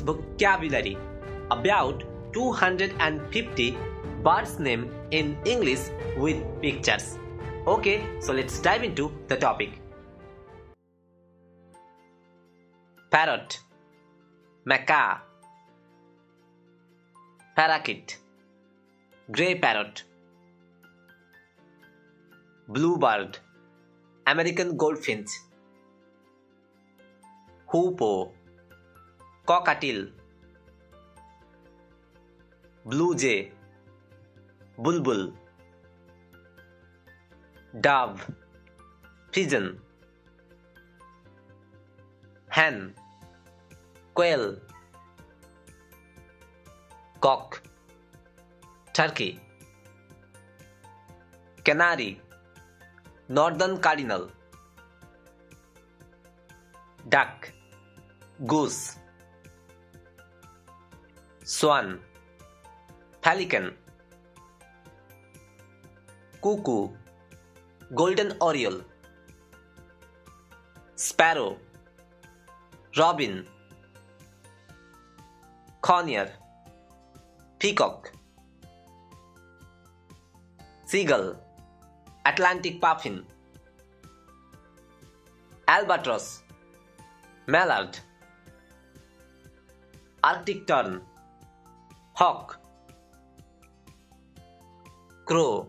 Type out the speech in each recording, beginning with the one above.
advanced vocabulary. About 250 birds name in English with pictures. Okay, so let's dive into the topic. Parrot, macaw, parakeet, grey parrot, bluebird, American goldfinch, hoopoe, cockatiel, blue jay, bulbul, dove, pigeon, hen, quail, cock, turkey, canary, northern cardinal, duck, goose, swan, pelican, cuckoo, golden oriole, sparrow, robin, conure, peacock, seagull, Atlantic puffin, albatross, mallard, Arctic tern, hawk, crow,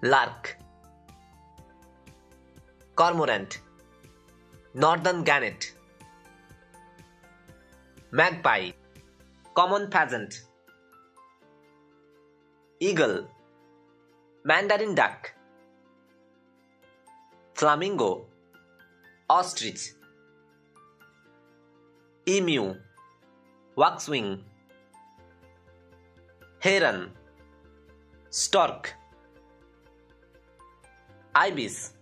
lark, cormorant, northern gannet, magpie, common pheasant, eagle, mandarin duck, flamingo, ostrich, emu, waxwing, heron, stork, ibis,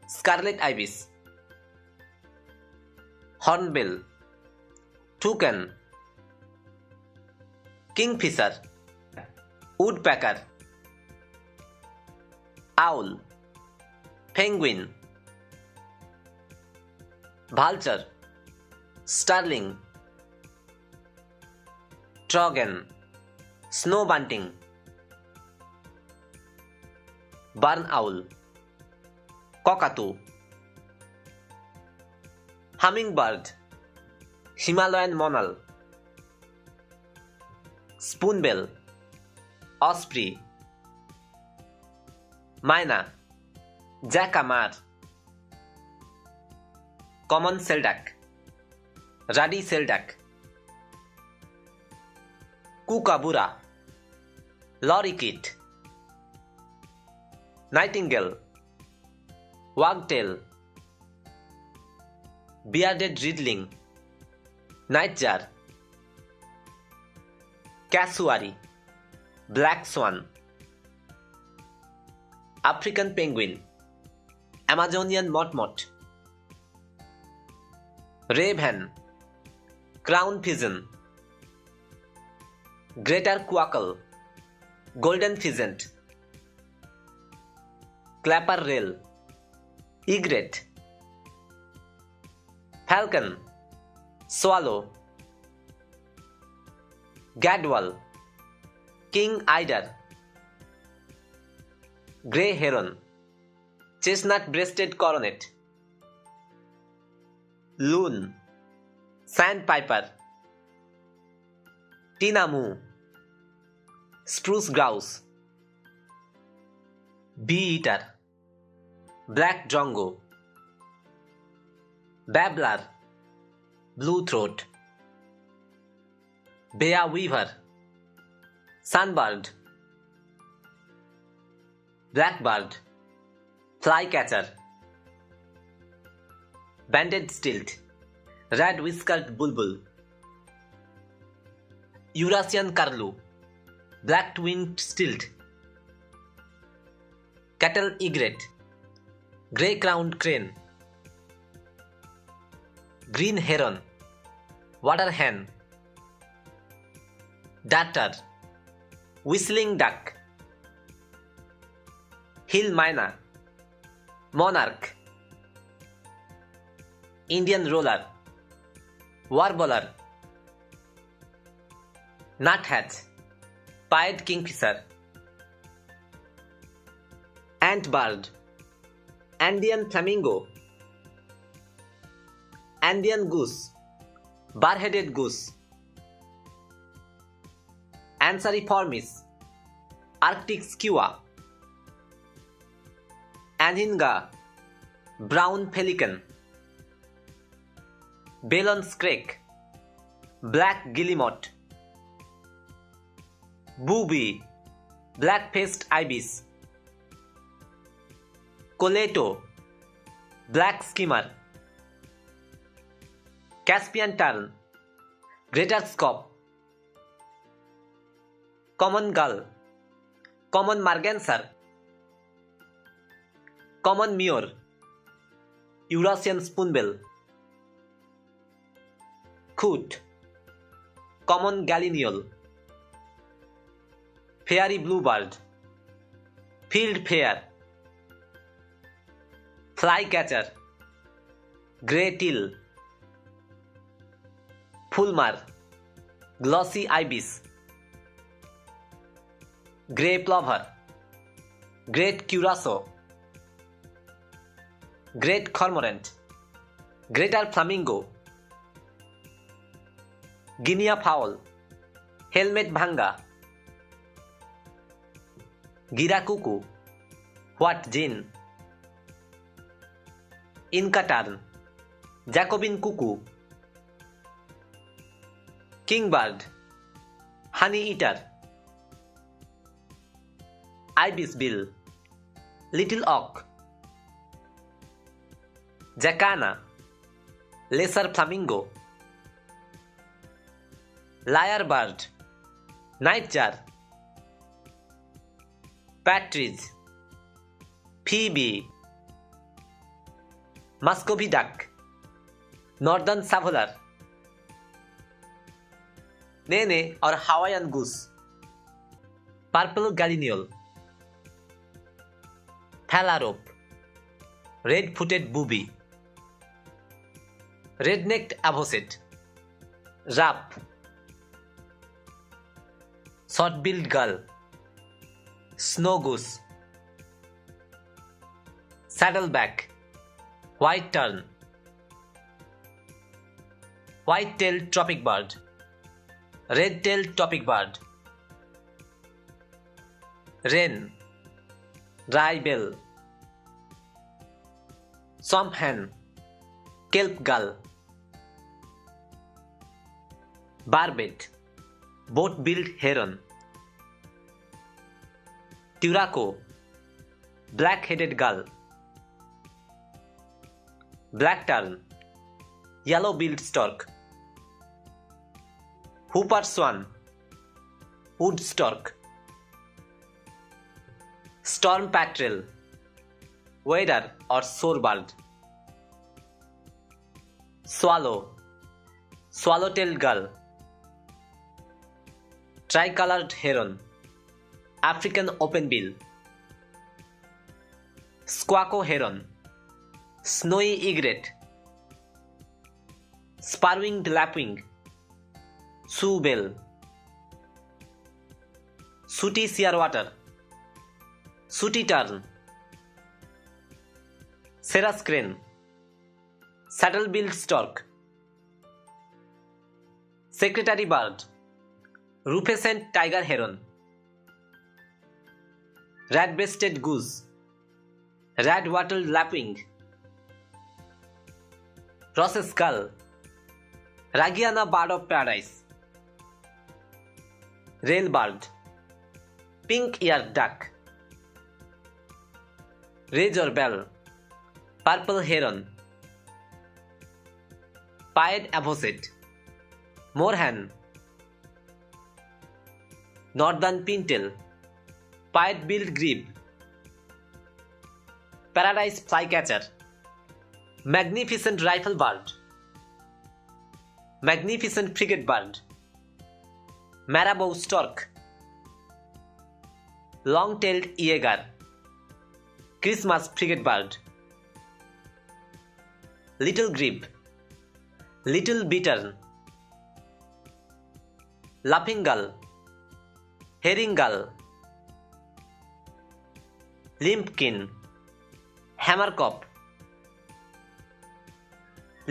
scarlet ibis, hornbill, toucan, kingfisher, woodpecker, owl, penguin, vulture, starling, trogon, snow bunting, barn owl, cockatoo, hummingbird, Himalayan monal, spoonbill, osprey, myna, jacamar, common selduck, ruddy selduck, kookaburra, lorikeet, nightingale, wagtail, bearded riedling, nightjar, cassowary, black swan, African penguin, Amazonian motmot, raven, crown pigeon, greater quackle, golden pheasant, clapper rail, egret, falcon, swallow, gadwall, king eider, grey heron, chestnut-breasted coronet, loon, sandpiper, tinamou, spruce grouse, bee-eater, black drongo, babbler, blue throat, Bea weaver, sunbird, blackbird, flycatcher, banded stilt, red-whiskered bulbul, Eurasian curlew, black-winged stilt, cattle egret, grey-crowned crane, green heron, water hen, darter, whistling duck, hill myna, monarch, Indian roller, warbler, nuthatch, pied kingfisher, antbird, Andean flamingo, Andean goose, bar-headed goose, Anseriformis, Arctic skua, Anhinga, brown pelican, Bellon scrake, black guillemot, booby, black-faced ibis, coleto, black skimmer, Caspian tern, greater scaup, common gull, common merganser, common mure, Eurasian spoonbill, coot, common gallinule, fairy bluebird, field fare, flycatcher, grey teal, fulmar, glossy ibis, grey plover, great curassow, great cormorant, greater flamingo, guinea fowl, helmet bhanga, gira cuckoo, what jin, Inca tern, Jacobin cuckoo, kingbird, honey eater, ibis bill, little auk, jacana, lesser flamingo, lyrebird, nightjar, partridge, phoebe, Muscovy duck, northern savolar, nene or Hawaiian goose, purple gallinule, phalarope, red-footed booby, red-necked avocet, ruff, short-billed gull, snow goose, saddleback, white tern, white-tailed tropic bird, red-tailed tropic bird, wren, rye-bill, swamp hen, kelp gull, barbet, boat-billed heron, turaco, black-headed gull, black tern, yellow-billed stork, whooper swan, wood stork, storm petrel, wadder or shorebird, swallow, swallow-tailed gull, tricolored heron, African openbill, squawko heron, snowy egret, spur-winged lapwing, shoebell, sooty shearwater, sooty tern, cerus crane, saddle-billed stork, secretary bird, rufescent tiger heron, rat-breasted goose, rat-wattled lapwing, Ross's gull, Ragiana bird of paradise, railbird, pink-eared duck, razorbell, purple heron, pied avocet, moorhen, northern pintail, pied-billed grebe, paradise flycatcher, magnificent rifle bird, magnificent frigate bird, marabou stork, long-tailed jaeger, Christmas frigate bird, little grebe, little bittern, লাফিং gull, herring gull, limpkin, hammerkop,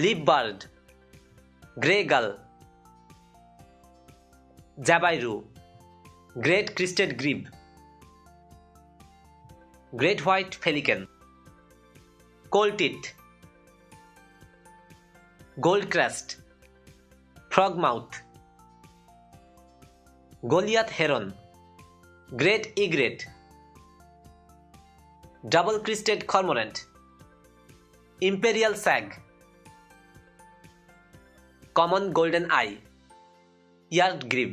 leafbird, grey gull, jabiru, great crested grebe, great white pelican, coal tit, goldcrest, frogmouth, goliath heron, great egret, double crested cormorant, imperial shag, common goldeneye, eared grebe,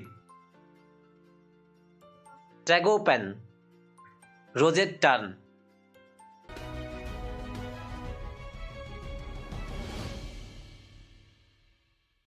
tragopan, roseate turn,